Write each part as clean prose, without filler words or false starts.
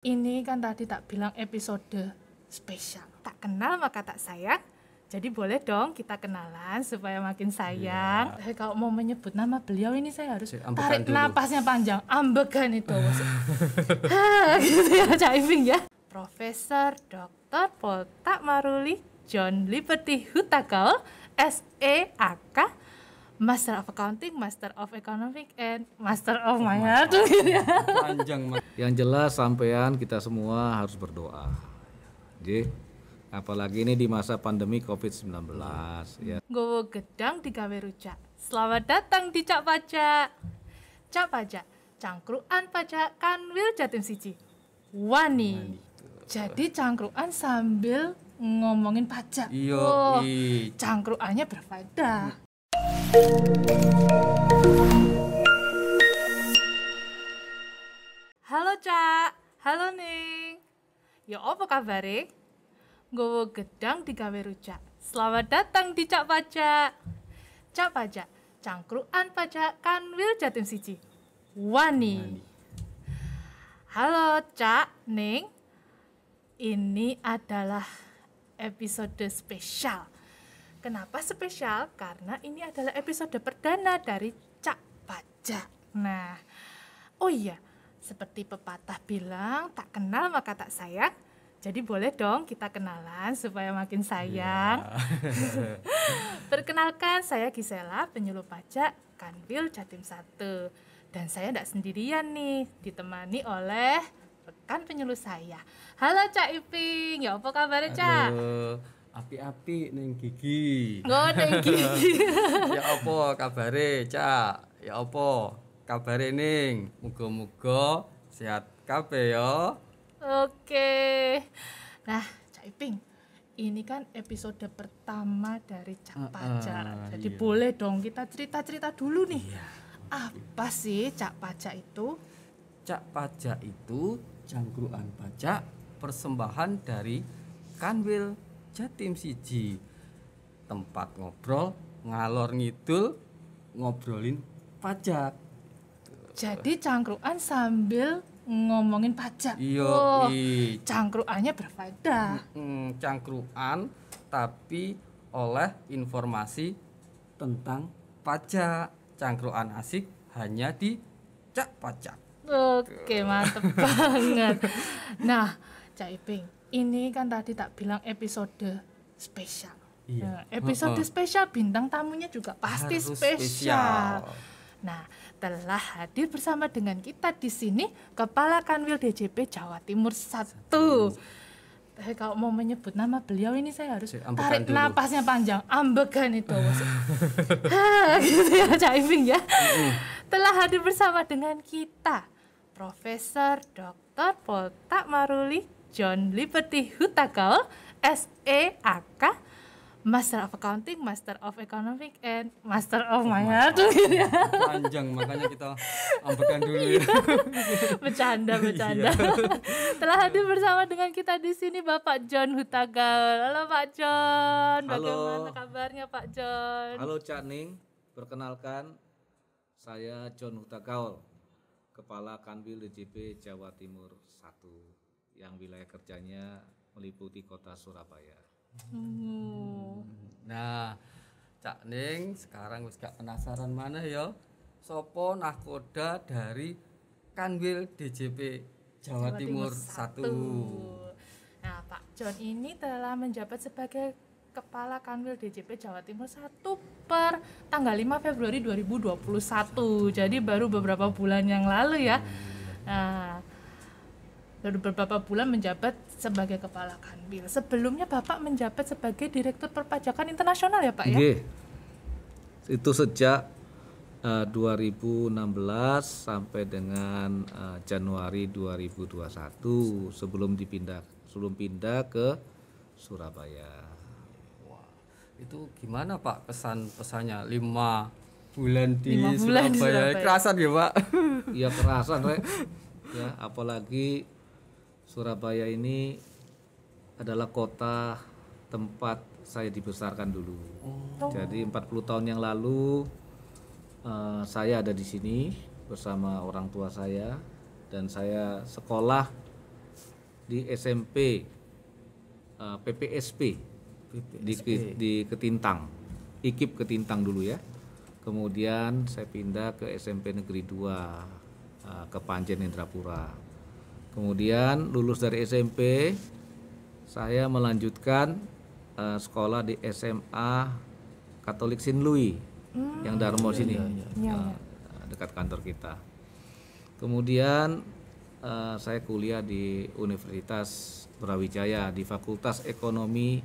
Ini kan tadi tak bilang episode spesial. Tak kenal maka tak sayang. Jadi boleh dong kita kenalan supaya makin sayang. Kalau mau menyebut nama beliau ini saya harus tarik napasnya panjang. Ambekan itu. Gitu ya Cak Iping ya. Profesor Dr. Poltak Maruli John Liberty Hutagal, SEAK, Master of Accounting, Master of Economic, and Master of Maya. Panjang. Yang jelas sampean kita semua harus berdoa. Jadi, apalagi ini di masa pandemi COVID-19 ya. Gowo gedang digawe rujak. Selamat datang di Cak Pajak. Cak Pajak, cangkruan pajak Kanwil Jatim Siji. Wani. Jadi cangkruan sambil ngomongin pajak. Iya, cangkruannya berfaedah. Halo Cak, halo Ning. Ya apa kabare? Gowo gedang digawe rujak. Selamat datang di Cak Pajak. Cak Pajak, cangkruan pajak Kanwil Jatim Siji. Wani. Halo Cak, Ning. Ini adalah episode spesial. Kenapa spesial? Karena ini adalah episode perdana dari Cak Pajak. Nah, oh iya, seperti pepatah bilang, tak kenal maka tak sayang. Jadi boleh dong kita kenalan supaya makin sayang. Perkenalkan, saya Gisela, penyuluh pajak Kanwil Jatim 1. Dan saya tidak sendirian nih, ditemani oleh rekan penyuluh saya. Halo Cak Iping, ya apa kabarnya Cak? Halo, api-api ning gigi. Ning gigi. Ya apa kabare Cak? Ya apa kabare ning? Muga-muga sehat kabeh ya. Oke. Nah, Cak Iping, ini kan episode pertama dari Cak Pajak. Jadi boleh dong kita cerita-cerita dulu nih. Apa sih Cak Pajak itu? Cak Pajak itu cangkruan pajak persembahan dari Kanwil Jatim Siji. Tempat ngobrol ngalor ngidul ngobrolin pajak. Jadi cangkruan sambil ngomongin pajak. Iya, cangkruannya berfaedah. Cangkruan tapi oleh informasi tentang pajak. Cangkruan asik hanya di Cak Pajak. Oke, mantep banget. Nah, Cak Iping, ini kan tadi tak bilang episode spesial. Nah, episode spesial, bintang tamunya juga pasti spesial. Nah, telah hadir bersama dengan kita di sini Kepala Kanwil DJP Jawa Timur 1. Kalau mau menyebut nama beliau ini saya harus tarik napasnya panjang. Ambekan itu. Gitu ya Cak Iping ya. Telah hadir bersama dengan kita Profesor Dr. Poltak Maruli John Liberty Hutagal, SEAK, Master of Accounting, Master of Economic, and Master of Maya. Panjang, makanya kita ambekan dulu ya. Bercanda. Telah hadir bersama dengan kita di sini Bapak John Hutagal. Halo Pak John, bagaimana kabarnya Pak John? Halo Cak Ning, perkenalkan saya John Hutagal, Kepala Kanwil DJP Jawa Timur 1, yang wilayah kerjanya meliputi kota Surabaya. Nah, Cak Ning sekarang wis gak penasaran mana ya? Sopo nahkoda dari Kanwil DJP Jawa Timur 1. Nah, Pak John ini telah menjabat sebagai Kepala Kanwil DJP Jawa Timur 1 per tanggal 5 Februari 2021. Jadi baru beberapa bulan yang lalu ya. Nah, baru beberapa bulan menjabat sebagai Kepala Kanwil. Sebelumnya Bapak menjabat sebagai Direktur Perpajakan Internasional ya Pak ya? Nggih. Itu sejak 2016 sampai dengan Januari 2021 sebelum pindah ke Surabaya. Wah, itu gimana Pak pesannya 5 bulan di Surabaya? Kerasan ya Pak? Iya kerasan Rek. Ya, apalagi Surabaya ini adalah kota tempat saya dibesarkan dulu. Jadi 40 tahun yang lalu saya ada di sini bersama orang tua saya dan saya sekolah di SMP PPSP di Ketintang, IKIP Ketintang dulu ya. Kemudian saya pindah ke SMP Negeri 2 ke Panjen Indrapura. Kemudian lulus dari SMP, saya melanjutkan sekolah di SMA Katolik Saint Louis yang Darmo sini, dekat kantor kita. Kemudian saya kuliah di Universitas Brawijaya di Fakultas Ekonomi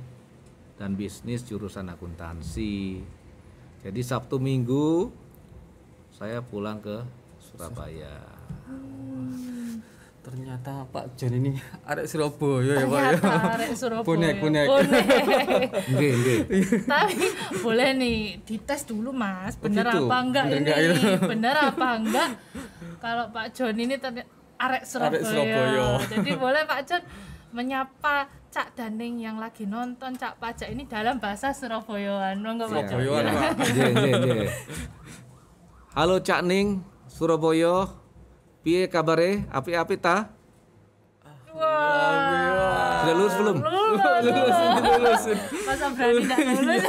dan Bisnis jurusan akuntansi. Jadi Sabtu Minggu saya pulang ke Surabaya. Ternyata Pak John ini arek Surabaya ya Pak ya. Arek Surabaya. Bonek. Nggih. Tapi boleh nih dites dulu Mas, bener gitu? apa enggak Bener ini? enggak itu? Bener apa enggak? Kalau Pak John ini arek Surabaya. Jadi boleh Pak John menyapa Cak Daning yang lagi nonton Cak Pajak ini dalam bahasa Surabayaan. Monggo Pak John. Surabayaan Pak. Nggih. Halo Cak Ning, Surabaya. Piye kabare? Api-api ta? Wah. Sudah lulus belum? Lulus. Masa berani dah lulus?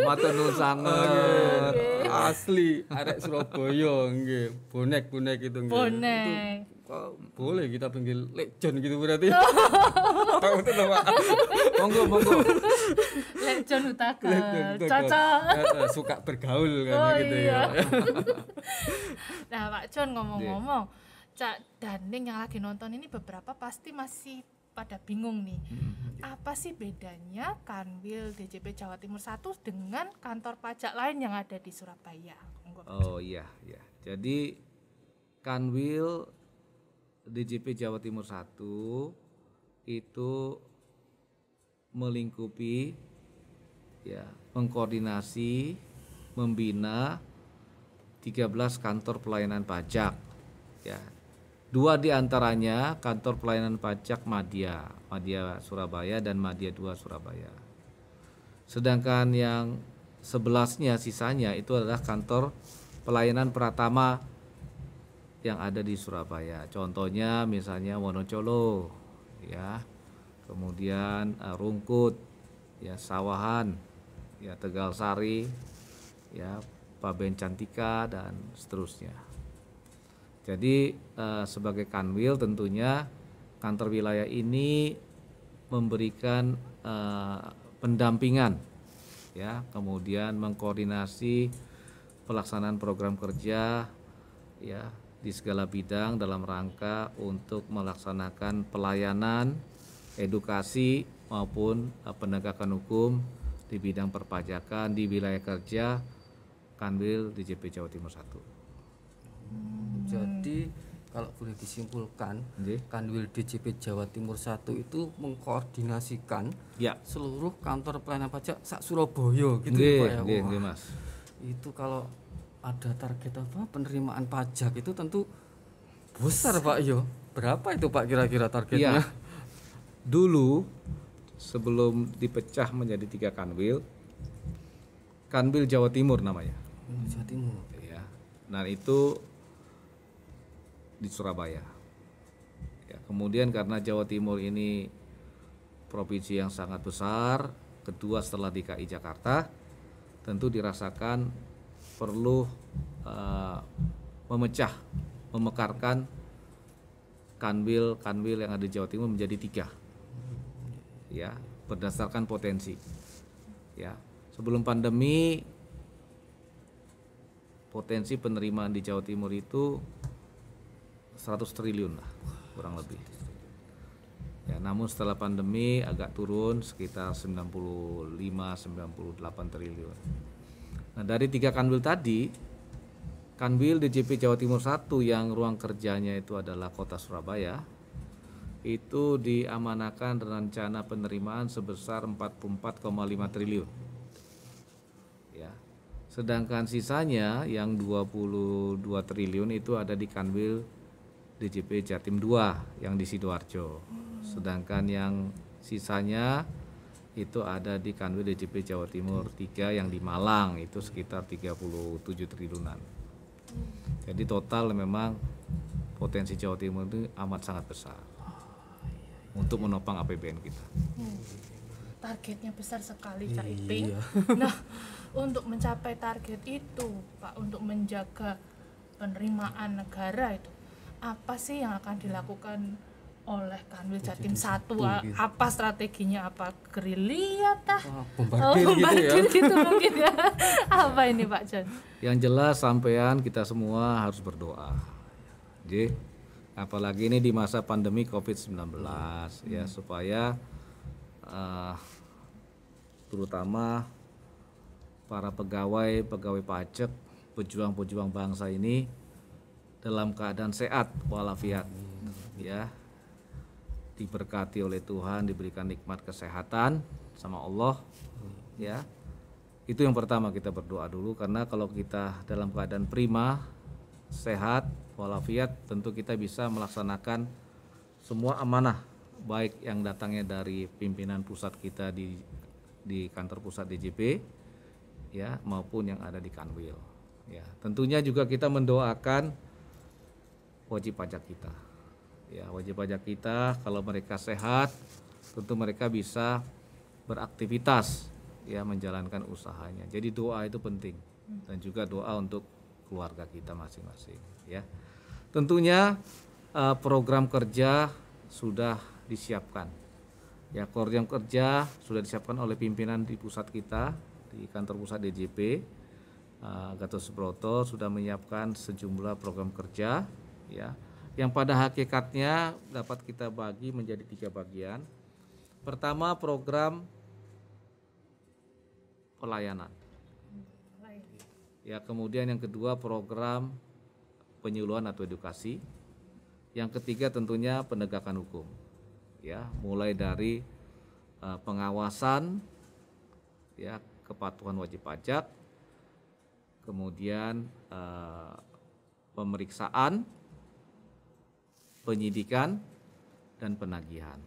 Matur nuwun sanget. Asli arek Surabaya nggih. Bonek itu nggih. Bonek. Boleh kita panggil Lek John gitu berarti. Betul Pak. Monggo. Lek John Utagal. Cocok. Suka bergaul kan Oh gitu iya. ya. Nah Pak John ngomong-ngomong, Cak Daning yang lagi nonton ini beberapa pasti masih pada bingung nih. Apa sih bedanya Kanwil DJP Jawa Timur 1 dengan kantor pajak lain yang ada di Surabaya? Oh iya. Jadi Kanwil DJP Jawa Timur 1 itu melingkupi ya, mengkoordinasi, membina 13 kantor pelayanan pajak ya. 2 diantaranya kantor pelayanan pajak Madya Surabaya dan Madya 2 Surabaya. Sedangkan yang 11-nya sisanya itu adalah kantor pelayanan Pratama yang ada di Surabaya. Contohnya misalnya Wonocolo ya. Kemudian Rungkut ya, Sawahan ya, Tegalsari ya, Paben Cantika dan seterusnya. Jadi sebagai Kanwil tentunya kantor wilayah ini memberikan pendampingan ya, kemudian mengkoordinasi pelaksanaan program kerja ya di segala bidang dalam rangka untuk melaksanakan pelayanan, edukasi maupun penegakan hukum di bidang perpajakan di wilayah kerja Kanwil DJP Jawa Timur 1. Jadi kalau boleh disimpulkan, Kanwil DJP Jawa Timur 1 itu mengkoordinasikan ya seluruh kantor pelayanan pajak sak Surabaya gitu Pak ya. Nggih, Mas. Itu kalau ada target penerimaan pajak itu tentu besar Pak yo. Berapa itu Pak kira-kira targetnya? Ya. Dulu sebelum dipecah menjadi 3 Kanwil, Kanwil Jawa Timur namanya. Jawa Timur. Ya. Nah, itu di Surabaya. Ya, kemudian karena Jawa Timur ini provinsi yang sangat besar, kedua setelah DKI Jakarta, tentu dirasakan perlu memekarkan kanwil yang ada di Jawa Timur menjadi 3, ya, berdasarkan potensi. Ya, sebelum pandemi potensi penerimaan di Jawa Timur itu 100 triliun lah kurang lebih. Ya, namun setelah pandemi agak turun sekitar 95-98 triliun. Nah, dari 3 kanwil tadi, Kanwil DJP Jawa Timur 1 yang ruang kerjanya itu adalah Kota Surabaya, itu diamanakan rencana penerimaan sebesar 44,5 triliun. Ya. Sedangkan sisanya yang 22 triliun itu ada di Kanwil DJP Jatim 2 yang di Sidoarjo. Sedangkan yang sisanya itu ada di Kanwil DJP Jawa Timur 3 yang di Malang, itu sekitar 37 triliunan. Jadi total memang potensi Jawa Timur itu amat sangat besar untuk menopang APBN kita. Targetnya besar sekali Cak Iping. Nah, untuk mencapai target itu, Pak, untuk menjaga penerimaan negara itu, apa sih yang akan dilakukan oleh Kanwil Jatim 1? Apa strateginya? Apa gerilya tah? Bombardir gitu mungkin ya. Apa ini Pak John? Yang jelas sampean kita semua harus berdoa. Jadi apalagi ini di masa pandemi COVID-19 ya, supaya terutama para pegawai pajak, pejuang bangsa ini dalam keadaan sehat walafiat, ya, diberkati oleh Tuhan, diberikan nikmat kesehatan sama Allah, ya. Itu yang pertama, kita berdoa dulu, karena kalau kita dalam keadaan prima, sehat walafiat, tentu kita bisa melaksanakan semua amanah, baik yang datangnya dari pimpinan pusat kita di kantor pusat DJP, ya, maupun yang ada di Kanwil, ya. Tentunya juga kita mendoakan wajib pajak kita, ya, wajib pajak kita, kalau mereka sehat tentu mereka bisa beraktivitas, ya, menjalankan usahanya. Jadi doa itu penting, dan juga doa untuk keluarga kita masing-masing, ya. Tentunya program kerja sudah disiapkan, ya, program kerja sudah disiapkan oleh pimpinan di pusat kita, di kantor pusat DJP. Gatot Subroto sudah menyiapkan sejumlah program kerja, ya, yang pada hakikatnya dapat kita bagi menjadi 3 bagian. Pertama, program pelayanan, ya, kemudian yang kedua program penyuluhan atau edukasi, yang ketiga tentunya penegakan hukum, ya, mulai dari pengawasan, ya, kepatuhan wajib pajak, kemudian pemeriksaan, penyidikan, dan penagihan.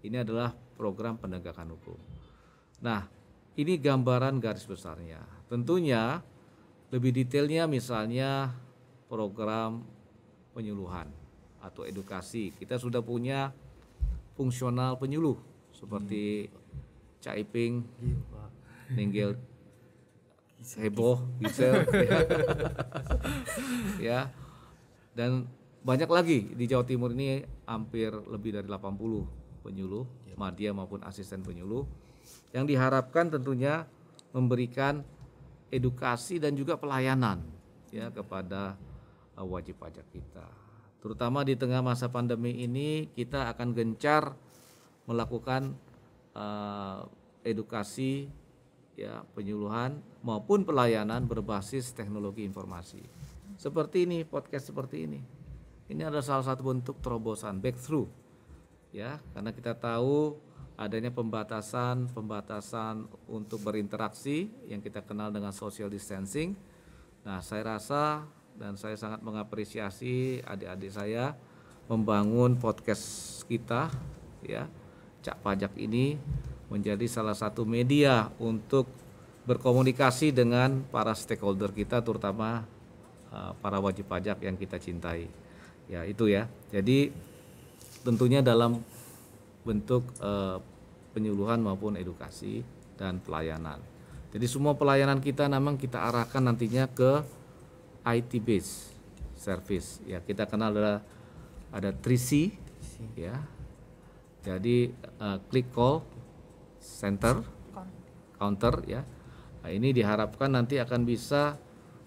Ini adalah program penegakan hukum. Nah, ini gambaran garis besarnya. Tentunya lebih detailnya misalnya program penyuluhan atau edukasi. Kita sudah punya fungsional penyuluh seperti Cak Iping, Ninggel, heboh, Gisel, ya, dan banyak lagi di Jawa Timur ini, hampir lebih dari 80 penyuluh, madya maupun asisten penyuluh, yang diharapkan tentunya memberikan edukasi dan juga pelayanan, ya, kepada wajib pajak kita. Terutama di tengah masa pandemi ini, kita akan gencar melakukan edukasi, ya, penyuluhan maupun pelayanan berbasis teknologi informasi. Seperti ini, podcast seperti ini. Ini adalah salah satu bentuk terobosan, breakthrough, ya, karena kita tahu adanya pembatasan untuk berinteraksi yang kita kenal dengan social distancing. Nah, saya rasa dan saya sangat mengapresiasi adik-adik saya membangun podcast kita, ya, Cak Pajak ini menjadi salah satu media untuk berkomunikasi dengan para stakeholder kita, terutama para wajib pajak yang kita cintai. Ya, itu ya. Jadi tentunya dalam bentuk penyuluhan maupun edukasi dan pelayanan. Jadi semua pelayanan kita memang kita arahkan nantinya ke IT based service. Ya, kita kenal ada 3C, ya. Jadi click, call, center, counter, ya. Nah, ini diharapkan nanti akan bisa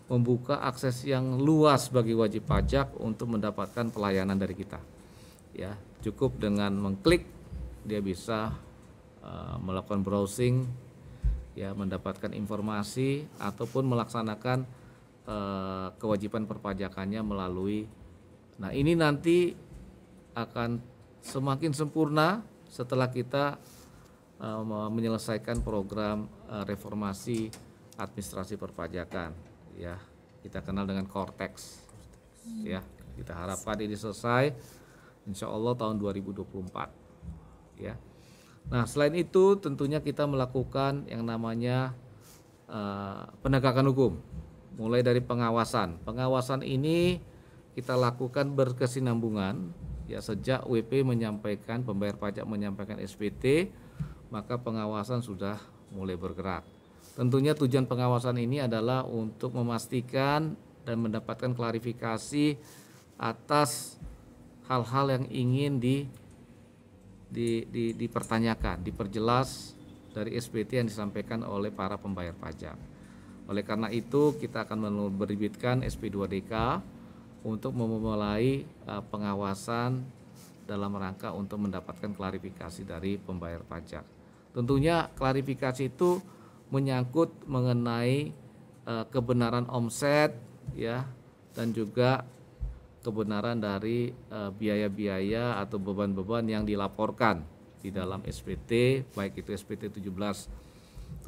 membuka akses yang luas bagi wajib pajak untuk mendapatkan pelayanan dari kita. Ya, cukup dengan mengklik dia bisa melakukan browsing, ya, mendapatkan informasi ataupun melaksanakan kewajiban perpajakannya melalui. Nah, ini nanti akan semakin sempurna setelah kita menyelesaikan program reformasi administrasi perpajakan, ya, kita kenal dengan Cortex, ya, kita harapkan ini selesai insya Allah tahun 2024, ya. Nah, selain itu tentunya kita melakukan yang namanya penegakan hukum, mulai dari pengawasan ini kita lakukan berkesinambungan, ya sejak WP menyampaikan, pembayar pajak menyampaikan SPT, maka pengawasan sudah mulai bergerak. Tentunya tujuan pengawasan ini adalah untuk memastikan dan mendapatkan klarifikasi atas hal-hal yang ingin dipertanyakan, diperjelas dari SPT yang disampaikan oleh para pembayar pajak. Oleh karena itu kita akan menerbitkan SP2DK untuk memulai pengawasan dalam rangka untuk mendapatkan klarifikasi dari pembayar pajak. Tentunya klarifikasi itu menyangkut mengenai kebenaran omset, ya, dan juga kebenaran dari biaya-biaya atau beban-beban yang dilaporkan di dalam SPT, baik itu SPT 1770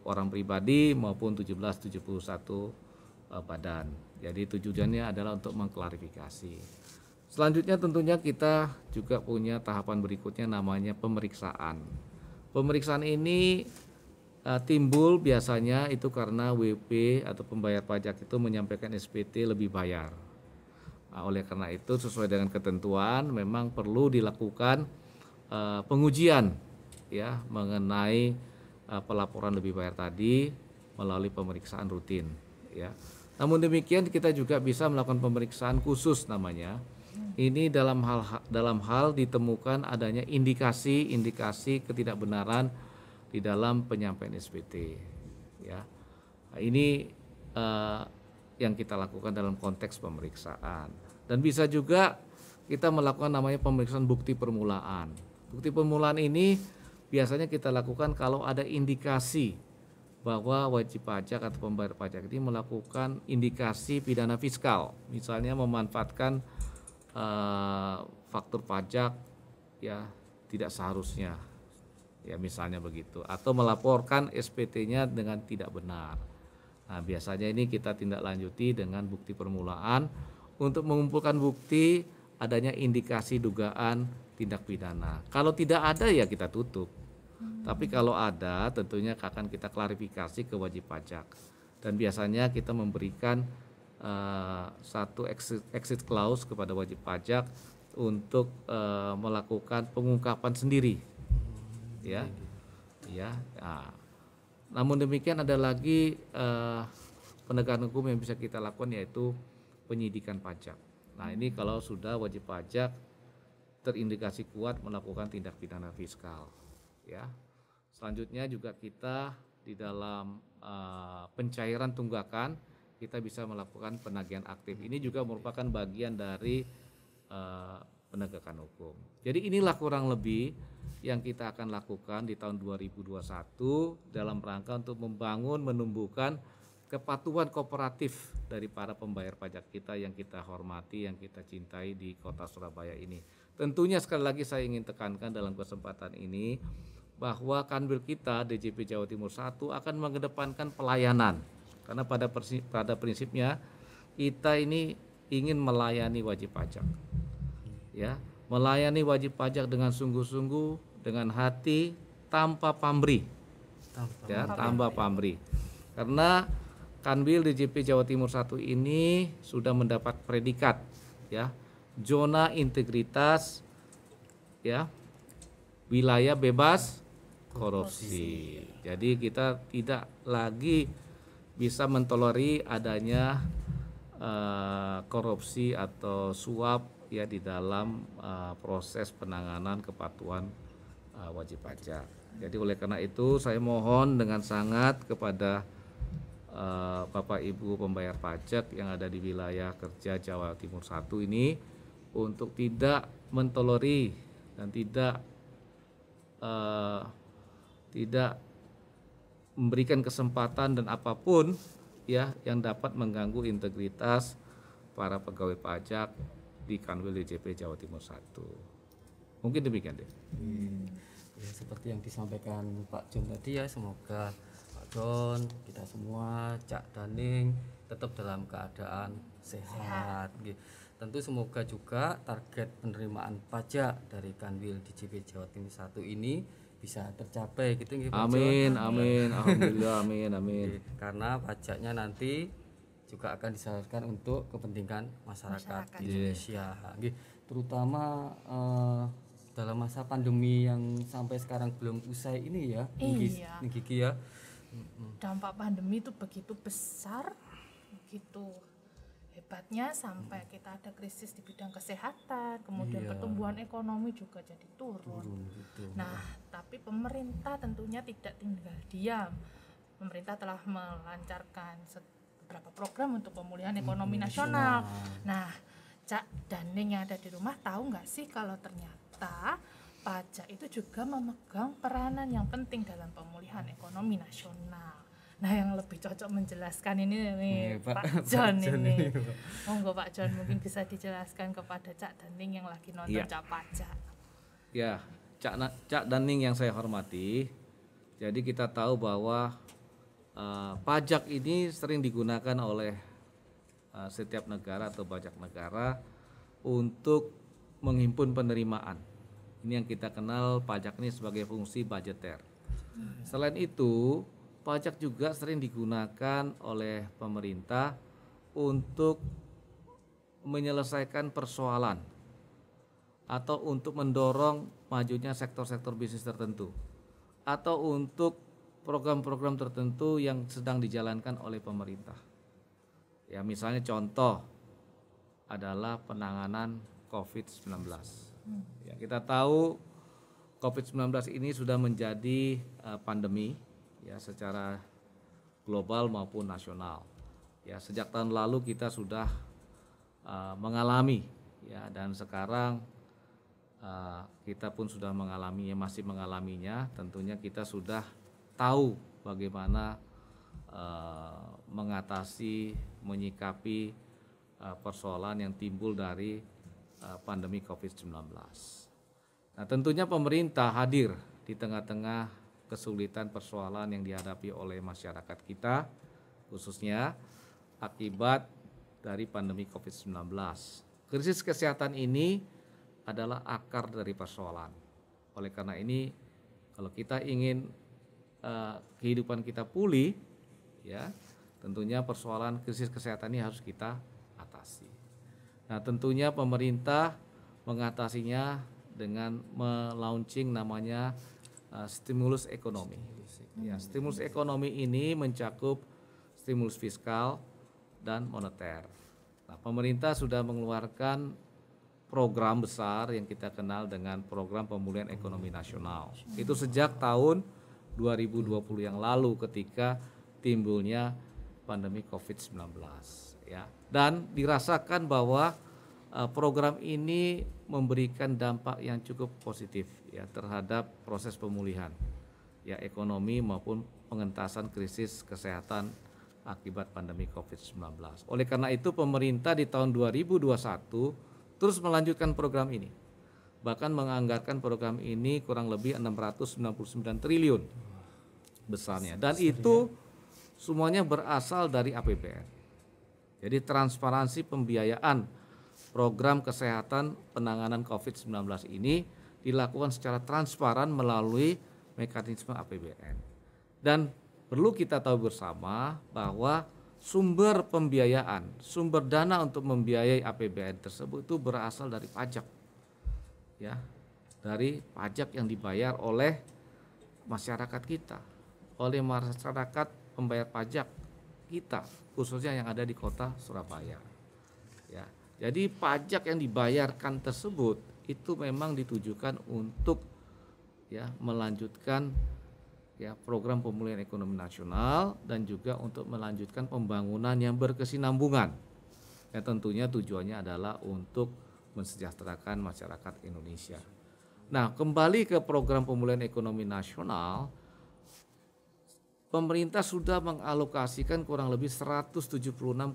orang pribadi maupun 1771 badan. Jadi tujuannya adalah untuk mengklarifikasi. Selanjutnya tentunya kita juga punya tahapan berikutnya namanya pemeriksaan. Pemeriksaan ini timbul biasanya itu karena WP atau pembayar pajak itu menyampaikan SPT lebih bayar. Nah, oleh karena itu sesuai dengan ketentuan memang perlu dilakukan pengujian, ya, mengenai pelaporan lebih bayar tadi melalui pemeriksaan rutin, ya. Namun demikian kita juga bisa melakukan pemeriksaan khusus namanya. Ini dalam hal ditemukan adanya indikasi ketidakbenaran di dalam penyampaian SPT, ya. Nah, ini yang kita lakukan dalam konteks pemeriksaan. Dan bisa juga kita melakukan namanya pemeriksaan bukti permulaan. Bukti permulaan ini biasanya kita lakukan kalau ada indikasi bahwa wajib pajak atau pembayar pajak ini melakukan indikasi pidana fiskal, misalnya memanfaatkan faktur pajak, ya, tidak seharusnya, ya, misalnya begitu, atau melaporkan SPT-nya dengan tidak benar. Nah, biasanya ini kita tindak lanjuti dengan bukti permulaan untuk mengumpulkan bukti adanya indikasi dugaan tindak pidana. Kalau tidak ada ya kita tutup. Tapi kalau ada tentunya akan kita klarifikasi ke wajib pajak. Dan biasanya kita memberikan satu exit clause kepada wajib pajak untuk melakukan pengungkapan sendiri, ya, ya. Nah, namun demikian ada lagi penegakan hukum yang bisa kita lakukan yaitu penyidikan pajak. Nah, ini kalau sudah wajib pajak terindikasi kuat melakukan tindak pidana fiskal, ya. Selanjutnya juga kita di dalam pencairan tunggakan kita bisa melakukan penagihan aktif. Ini juga merupakan bagian dari penegakan hukum. Jadi inilah kurang lebih yang kita akan lakukan di tahun 2021 dalam rangka untuk membangun, menumbuhkan kepatuhan kooperatif dari para pembayar pajak kita yang kita hormati, yang kita cintai di kota Surabaya ini. Tentunya sekali lagi saya ingin tekankan dalam kesempatan ini bahwa Kanwil kita DJP Jawa Timur 1 akan mengedepankan pelayanan. Karena pada prinsipnya kita ini ingin melayani wajib pajak, ya, melayani wajib pajak dengan sungguh-sungguh, dengan hati, tanpa pamrih, tanpa pamrih. Karena Kanwil DJP Jawa Timur 1 ini sudah mendapat predikat, ya, zona integritas, ya, wilayah bebas korupsi. Jadi kita tidak lagi bisa mentolerir adanya korupsi atau suap, ya, di dalam proses penanganan kepatuhan wajib pajak. Jadi oleh karena itu saya mohon dengan sangat kepada Bapak Ibu pembayar pajak yang ada di wilayah kerja Jawa Timur 1 ini untuk tidak mentolerir dan tidak memberikan kesempatan dan apapun, ya, yang dapat mengganggu integritas para pegawai pajak di Kanwil DJP Jawa Timur 1. Mungkin demikian deh. Ya, seperti yang disampaikan Pak John tadi, ya, semoga Pak John, kita semua, Cak Daning tetap dalam keadaan sehat. Tentu semoga juga target penerimaan pajak dari Kanwil DJP Jawa Timur 1 ini bisa tercapai gitu, Pak John. Amin, amin, alhamdulillah, amin. Karena pajaknya nanti juga akan disalurkan untuk kepentingan masyarakat Indonesia. terutama dalam masa pandemi yang sampai sekarang belum usai ini ya, Iya. Gigi ya. Dampak pandemi itu begitu besar, begitu hebatnya sampai kita ada krisis di bidang kesehatan, kemudian Iya. pertumbuhan ekonomi juga jadi turun. Gitu. Nah, tapi pemerintah tentunya tidak tinggal diam. Pemerintah telah melancarkan beberapa program untuk pemulihan ekonomi nasional. Nah, Cak Daning yang ada di rumah tahu nggak sih kalau ternyata pajak itu juga memegang peranan yang penting dalam pemulihan ekonomi nasional. Nah, yang lebih cocok menjelaskan ini nih Pak John ini. Monggo Pak John, mungkin bisa dijelaskan kepada Cak Daning yang lagi nonton Cak Pajak. Ya, Cak Daning yang saya hormati. Jadi kita tahu bahwa pajak ini sering digunakan oleh setiap negara atau pajak negara untuk menghimpun penerimaan. Ini yang kita kenal pajak ini sebagai fungsi budgeter. Selain itu, pajak juga sering digunakan oleh pemerintah untuk menyelesaikan persoalan atau untuk mendorong majunya sektor-sektor bisnis tertentu atau untuk program-program tertentu yang sedang dijalankan oleh pemerintah. Ya, misalnya contoh adalah penanganan COVID-19. Ya, kita tahu COVID-19 ini sudah menjadi pandemi ya secara global maupun nasional. Ya, sejak tahun lalu kita sudah mengalami ya, dan sekarang kita pun sudah mengalaminya, masih mengalaminya. Tentunya kita sudah tahu bagaimana mengatasi, menyikapi persoalan yang timbul dari pandemi COVID-19. Nah, tentunya pemerintah hadir di tengah-tengah kesulitan persoalan yang dihadapi oleh masyarakat kita, khususnya akibat dari pandemi COVID-19. Krisis kesehatan ini adalah akar dari persoalan. Oleh karena ini, kalau kita ingin kehidupan kita pulih, ya, tentunya persoalan krisis kesehatan ini harus kita atasi. Nah, tentunya pemerintah mengatasinya dengan melaunching namanya stimulus ekonomi. Ya, stimulus ekonomi ini mencakup stimulus fiskal dan moneter. Nah, pemerintah sudah mengeluarkan program besar yang kita kenal dengan program pemulihan ekonomi nasional. Itu sejak tahun 2020 yang lalu ketika timbulnya pandemi COVID-19. Ya, dan dirasakan bahwa program ini memberikan dampak yang cukup positif ya terhadap proses pemulihan ya ekonomi maupun pengentasan krisis kesehatan akibat pandemi COVID-19. Oleh karena itu pemerintah di tahun 2021 terus melanjutkan program ini. Bahkan menganggarkan program ini kurang lebih 699 triliun besarnya, dan itu semuanya berasal dari APBN. Jadi transparansi pembiayaan program kesehatan penanganan COVID-19 ini dilakukan secara transparan melalui mekanisme APBN. Dan perlu kita tahu bersama bahwa sumber pembiayaan, sumber dana untuk membiayai APBN tersebut itu berasal dari pajak. Ya, dari pajak yang dibayar oleh masyarakat kita, oleh masyarakat pembayar pajak kita, khususnya yang ada di kota Surabaya. Ya. Jadi pajak yang dibayarkan tersebut itu memang ditujukan untuk ya melanjutkan ya program pemulihan ekonomi nasional dan juga untuk melanjutkan pembangunan yang berkesinambungan. Ya, tentunya tujuannya adalah untuk mensejahterakan masyarakat Indonesia. Nah, kembali ke program pemulihan ekonomi nasional, pemerintah sudah mengalokasikan kurang lebih 176,3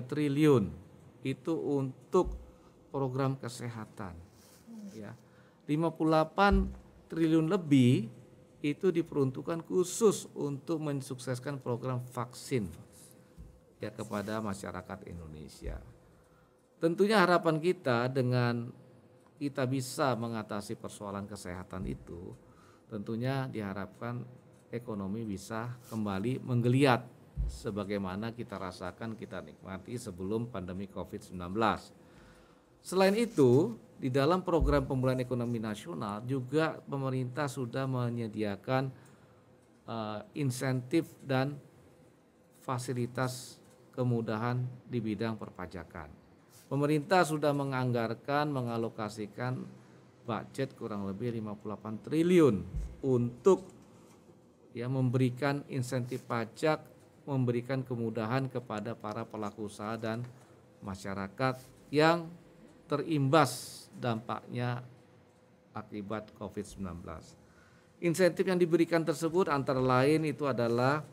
triliun itu untuk program kesehatan. Ya. 58 triliun lebih itu diperuntukkan khusus untuk mensukseskan program vaksin ya kepada masyarakat Indonesia. Tentunya harapan kita dengan kita bisa mengatasi persoalan kesehatan itu, tentunya diharapkan ekonomi bisa kembali menggeliat sebagaimana kita rasakan, kita nikmati sebelum pandemi COVID-19. Selain itu, di dalam program pemulihan ekonomi nasional juga pemerintah sudah menyediakan insentif dan fasilitas kemudahan di bidang perpajakan. Pemerintah sudah mengalokasikan budget kurang lebih 58 triliun untuk memberikan insentif pajak, memberikan kemudahan kepada para pelaku usaha dan masyarakat yang terimbas dampaknya akibat COVID-19. Insentif yang diberikan tersebut antara lain itu adalah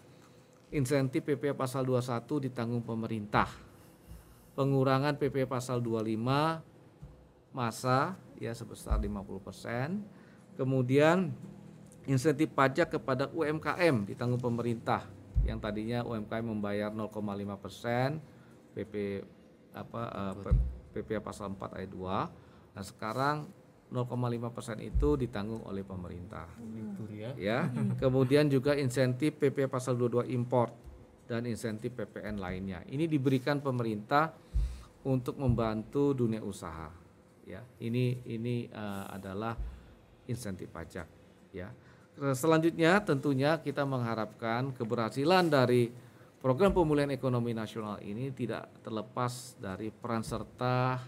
insentif PPh pasal 21 ditanggung pemerintah, pengurangan PPh pasal 25 masa sebesar 50%, kemudian insentif pajak kepada UMKM ditanggung pemerintah yang tadinya UMKM membayar 0,5% PPh pasal 4 ayat 2. Nah, sekarang 0,5% itu ditanggung oleh pemerintah. Kemudian juga insentif PPh pasal 22 import dan insentif PPN lainnya. Ini diberikan pemerintah untuk membantu dunia usaha. Ini adalah insentif pajak. Selanjutnya tentunya kita mengharapkan keberhasilan dari program pemulihan ekonomi nasional ini tidak terlepas dari peran serta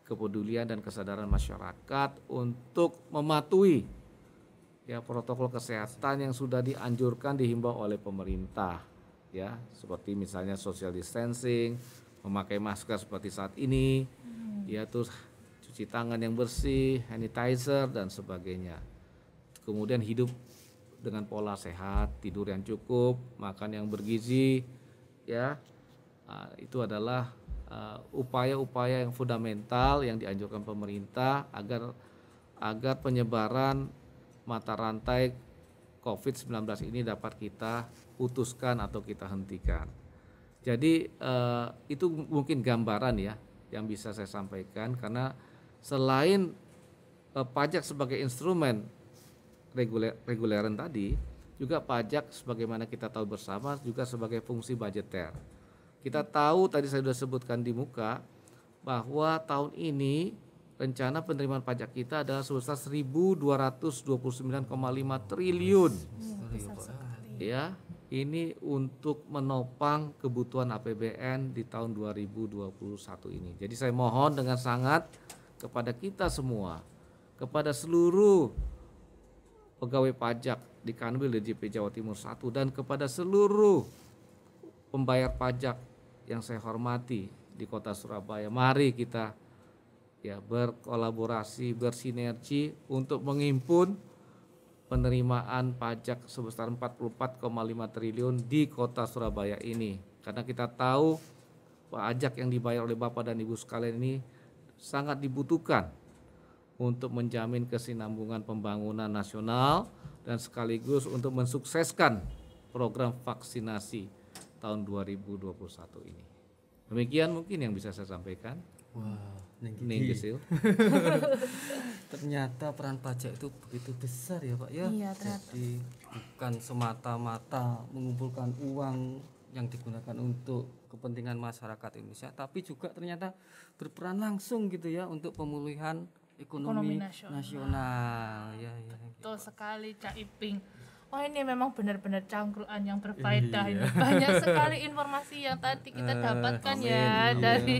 kepedulian dan kesadaran masyarakat untuk mematuhi protokol kesehatan yang sudah dianjurkan, dihimbau oleh pemerintah, seperti misalnya social distancing, memakai masker seperti saat ini, terus cuci tangan yang bersih, sanitizer dan sebagainya. Kemudian hidup dengan pola sehat, tidur yang cukup, makan yang bergizi, itu adalah upaya-upaya yang fundamental yang dianjurkan pemerintah agar penyebaran mata rantai COVID-19 ini dapat kita putuskan atau kita hentikan. Jadi itu mungkin gambaran yang bisa saya sampaikan, karena selain pajak sebagai instrumen reguleran tadi, juga pajak sebagaimana kita tahu bersama juga sebagai fungsi budgeter. Kita tahu tadi saya sudah sebutkan di muka bahwa tahun ini rencana penerimaan pajak kita adalah sebesar 1.229,5 triliun. Ini untuk menopang kebutuhan APBN di tahun 2021 ini. Jadi saya mohon dengan sangat kepada kita semua, kepada seluruh pegawai pajak di Kanwil DJP Jawa Timur 1 dan kepada seluruh pembayar pajak yang saya hormati di Kota Surabaya, mari kita berkolaborasi, bersinergi untuk menghimpun penerimaan pajak sebesar 44,5 triliun di Kota Surabaya ini. Karena kita tahu pajak yang dibayar oleh Bapak dan Ibu sekalian ini sangat dibutuhkan untuk menjamin kesinambungan pembangunan nasional dan sekaligus untuk mensukseskan program vaksinasi tahun 2021 ini. Demikian mungkin yang bisa saya sampaikan. Wah, ternyata peran pajak itu begitu besar ya Pak ya. Iya, jadi bukan semata-mata mengumpulkan uang yang digunakan untuk kepentingan masyarakat Indonesia, tapi juga ternyata berperan langsung gitu ya untuk pemulihan ekonomi nasional. Ya, betul sekali Cak Iping. Oh, ini memang benar-benar cangkruan yang berfaedah. Ini banyak sekali informasi yang tadi kita dapatkan dari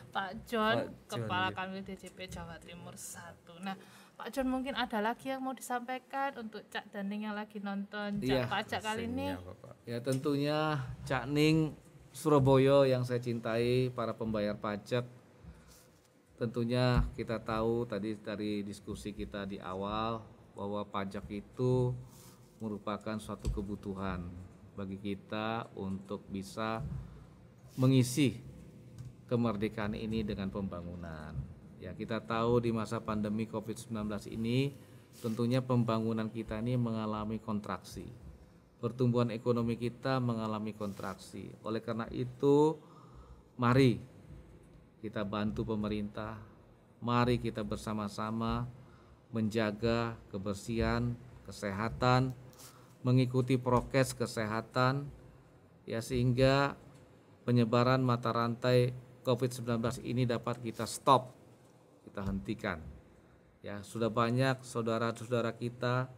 Pak John, Kepala Kanwil DJP Jawa Timur 1. Nah, Pak John mungkin ada lagi yang mau disampaikan untuk Cak Daning yang lagi nonton Cak Pajak kali ini? Ya, tentunya Cak Ning Surabaya yang saya cintai, para pembayar pajak. Tentunya kita tahu tadi dari diskusi kita di awal bahwa pajak itu merupakan suatu kebutuhan bagi kita untuk bisa mengisi kemerdekaan ini dengan pembangunan. Ya, kita tahu di masa pandemi COVID-19 ini tentunya pembangunan kita ini mengalami kontraksi. Pertumbuhan ekonomi kita mengalami kontraksi. Oleh karena itu, mari kita bantu pemerintah, mari kita bersama-sama menjaga kebersihan, kesehatan, mengikuti prokes kesehatan, ya, sehingga penyebaran mata rantai COVID-19 ini dapat kita stop kita hentikan. Ya, sudah banyak saudara-saudara kita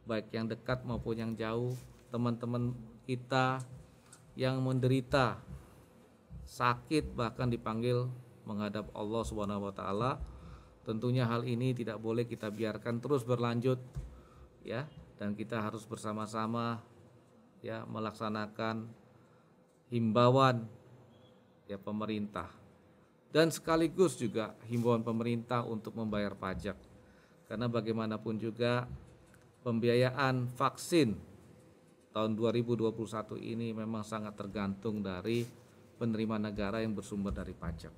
baik yang dekat maupun yang jauh, teman-teman kita yang menderita sakit bahkan dipanggil menghadap Allah Subhanahu wa taala. Tentunya hal ini tidak boleh kita biarkan terus berlanjut ya, dan kita harus bersama-sama ya melaksanakan himbauan ya pemerintah dan sekaligus juga himbauan pemerintah untuk membayar pajak. Karena bagaimanapun juga pembiayaan vaksin tahun 2021 ini memang sangat tergantung dari penerimaan negara yang bersumber dari pajak.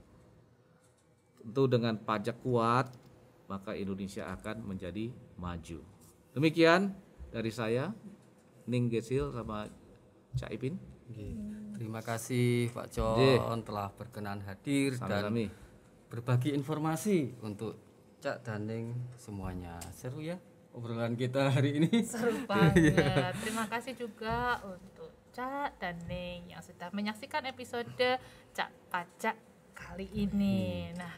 Tentu dengan pajak kuat, maka Indonesia akan menjadi maju. Demikian dari saya, Ning Gesil sama Cak Ipin. Terima kasih Pak John telah berkenan hadir dan berbagi informasi untuk Cak Daning semuanya. Seru ya obrolan kita hari ini. Seru banget. Terima kasih juga untuk Cak Daning yang sudah menyaksikan episode Cak Pajak kali ini. Nah,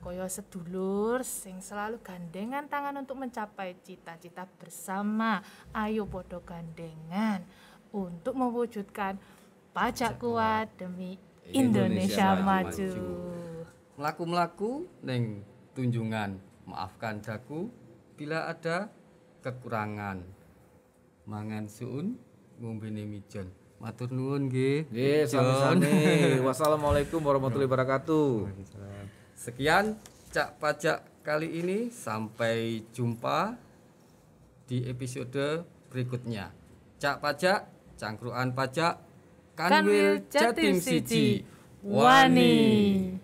koyo sedulur sing selalu gandengan tangan untuk mencapai cita-cita bersama. Ayo podo gandengan untuk mewujudkan pajak kuat demi Indonesia maju. Melaku-melaku neng tunjungan, maafkan daku bila ada kekurangan. Mangan suun ngombene mijon. Matur nuwun nggih. Nggih, sami-sami. Wassalamualaikum warahmatullahi wabarakatuh. Sekian Cak Pajak kali ini, sampai jumpa di episode berikutnya. Cak Pajak, cangkruan pajak, Kanwil Jatim Siji, Wani.